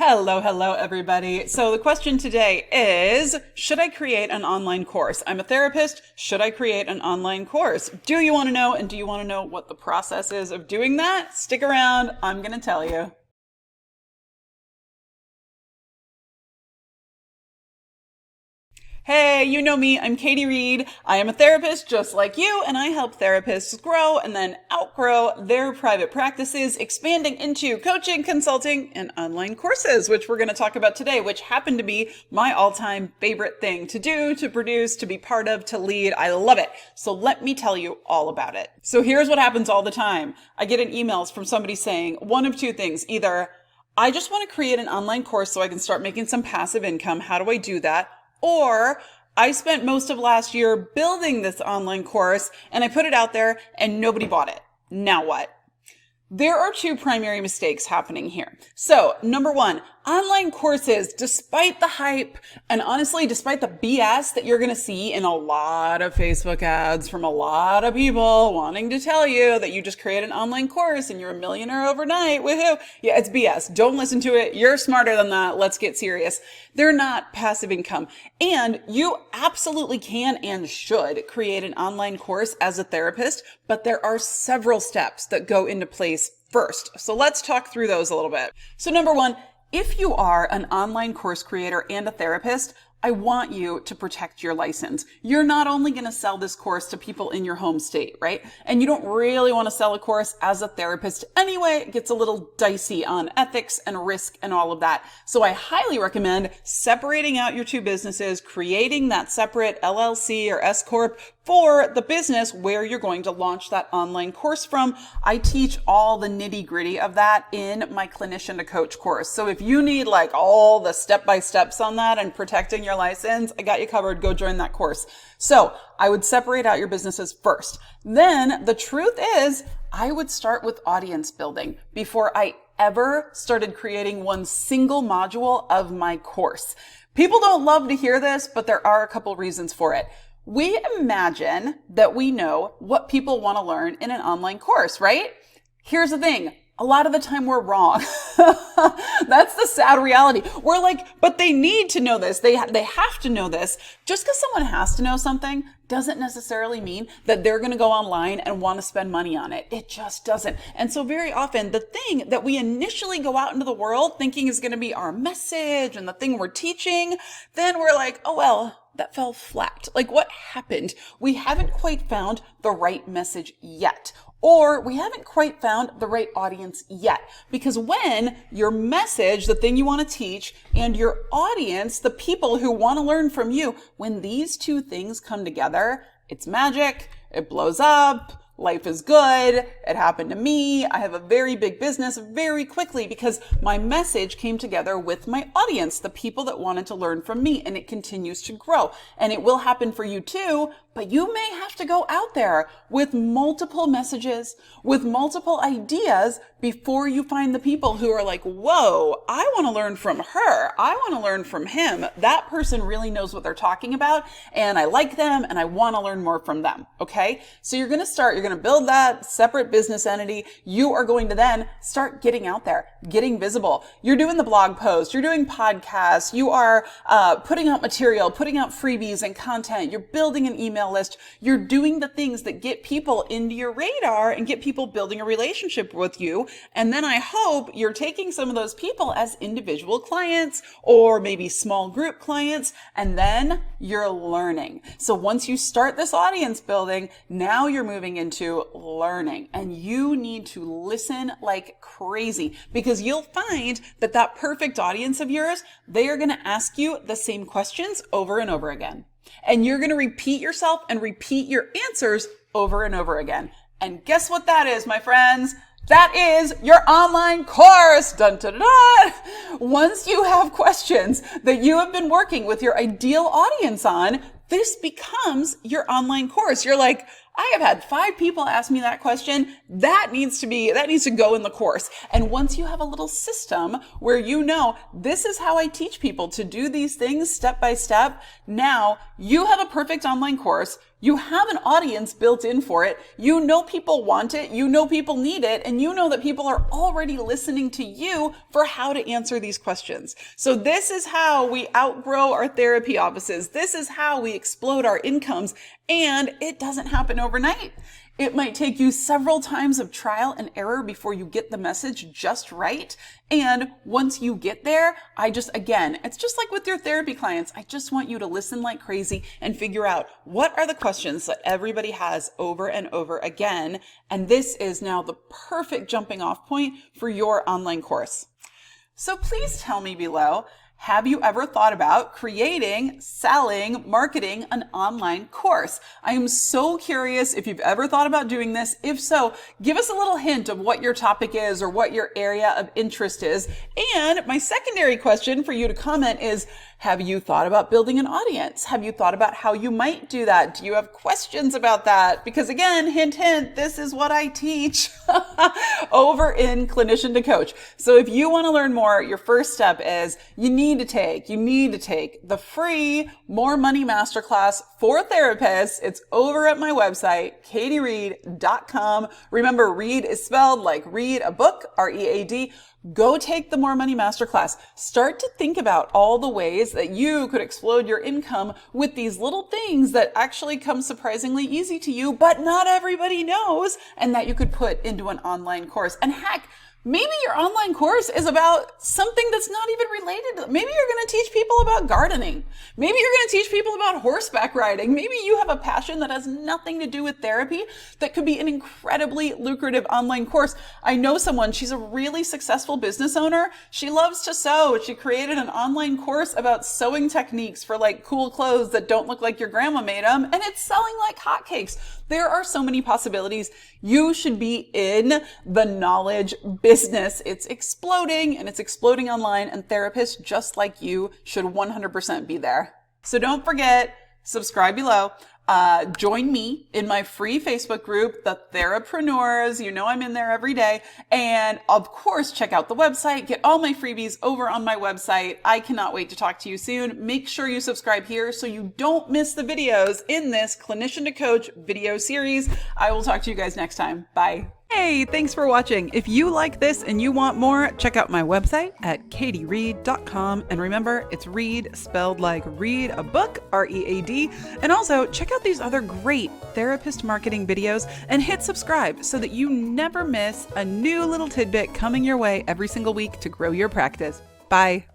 Hello, everybody. So the question today is, should I create an online course? I'm a therapist. Should I create an online course? Do you want to know? And do you want to know what the process is of doing that? Stick around. I'm going to tell you. Hey, you know me, I'm Katie Reed. I am a therapist just like you, and I help therapists grow and then outgrow their private practices, expanding into coaching, consulting, and online courses, which we're going to talk about today, which happen to be my all-time favorite thing to do, to produce, to be part of, to lead. I love it. So let me tell you all about it. So here's what happens all the time. I get an emails from somebody saying one of two things. Either, I just want to create an online course so I can start making some passive income. How do I do that? Or I spent most of last year building this online course and I put it out there and nobody bought it. Now what? There are two primary mistakes happening here. So, number one, online courses, despite the hype and honestly, despite the BS that you're going to see in a lot of Facebook ads from a lot of people wanting to tell you that you just create an online course and you're a millionaire overnight, woohoo. Yeah, it's BS. Don't listen to it. You're smarter than that. Let's get serious. They're not passive income. And you absolutely can and should create an online course as a therapist, but there are several steps that go into place first. So let's talk through those a little bit. So number one, if you are an online course creator and a therapist, I want you to protect your license. You're not only going to sell this course to people in your home state, right? And you don't really want to sell a course as a therapist anyway. It gets a little dicey on ethics and risk and all of that. So I highly recommend separating out your two businesses, creating that separate LLC or S Corp for the business where you're going to launch that online course from. I teach all the nitty-gritty of that in my Clinician to Coach course. So if you need like all the step-by-steps on that and protecting your license, I got you covered. Go join that course. So I would separate out your businesses first. Then the truth is, I would start with audience building before I ever started creating one single module of my course. People don't love to hear this, but there are a couple reasons for it. We imagine that we know what people want to learn in an online course, right? Here's the thing. A lot of the time we're wrong. That's the sad reality. We're like, but they need to know this. They have to know this. Just because someone has to know something doesn't necessarily mean that they're going to go online and want to spend money on it. It just doesn't. And so very often the thing that we initially go out into the world thinking is going to be our message and the thing we're teaching, then we're like, oh, well, that fell flat. Like what happened? We haven't quite found the right message yet. Or we haven't quite found the right audience yet. Because when your message, the thing you want to teach, and your audience, the people who want to learn from you, when these two things come together, it's magic, it blows up, life is good, it happened to me, I have a very big business very quickly because my message came together with my audience, the people that wanted to learn from me, and it continues to grow. And it will happen for you too, but you may have to go out there with multiple messages, with multiple ideas before you find the people who are like, whoa, I want to learn from her. I want to learn from him. That person really knows what they're talking about and I like them and I want to learn more from them. Okay. So you're going to build that separate business entity. You are going to then start getting out there, getting visible. You're doing the blog post. You're doing podcasts. You are putting out material, putting out freebies and content. You're building an email list. You're doing the things that get people into your radar and get people building a relationship with you. And then I hope you're taking some of those people as individual clients or maybe small group clients, and then you're learning. So once you start this audience building, now you're moving into learning, and you need to listen like crazy because you'll find that that perfect audience of yours, they are going to ask you the same questions over and over again. And you're going to repeat yourself and repeat your answers over and over again. And guess what that is, my friends? That is your online course. Dun, dun, dun, dun. Once you have questions that you have been working with your ideal audience on, this becomes your online course. You're like, I have had 5 people ask me that question. That needs to go in the course. And once you have a little system where you know, this is how I teach people to do these things step by step, now you have a perfect online course. You have an audience built in for it. You know people want it. You know people need it. And you know that people are already listening to you for how to answer these questions. So this is how we outgrow our therapy offices. This is how we explode our incomes. And it doesn't happen overnight. It might take you several times of trial and error before you get the message just right. And once you get there, it's just like with your therapy clients. I just want you to listen like crazy and figure out what are the questions that everybody has over and over again. And this is now the perfect jumping off point for your online course. So please tell me below, have you ever thought about creating, selling, marketing an online course? I am so curious if you've ever thought about doing this. If so, give us a little hint of what your topic is or what your area of interest is. And my secondary question for you to comment is, have you thought about building an audience? Have you thought about how you might do that? Do you have questions about that? Because again, hint, hint, this is what I teach over in Clinician to Coach. So if you want to learn more, your first step is you need to take the free More Money Masterclass for therapists. It's over at my website, katiereed.com. Remember, read is spelled like read a book, R-E-A-D. Go take the More Money Masterclass. Start to think about all the ways that you could explode your income with these little things that actually come surprisingly easy to you, but not everybody knows, and that you could put into an online course. And heck, maybe your online course is about something that's not even related to, maybe you're going to teach people about gardening. Maybe you're going to teach people about horseback riding. Maybe you have a passion that has nothing to do with therapy that could be an incredibly lucrative online course. I know someone, she's a really successful business owner. She loves to sew. She created an online course about sewing techniques for like cool clothes that don't look like your grandma made them, and it's selling like hotcakes. There are so many possibilities. You should be in the knowledge business. It's exploding, and it's exploding online, and therapists just like you should 100% be there. So don't forget, subscribe below. Join me in my free Facebook group, The Therapreneurs. You know I'm in there every day. And of course, check out the website. Get all my freebies over on my website. I cannot wait to talk to you soon. Make sure you subscribe here so you don't miss the videos in this Clinician to Coach video series. I will talk to you guys next time. Bye. Hey, thanks for watching. If you like this and you want more, check out my website at katiereed.com. And remember, it's read spelled like read a book, R-E-A-D. And also check out these other great therapist marketing videos and hit subscribe so that you never miss a new little tidbit coming your way every single week to grow your practice. Bye.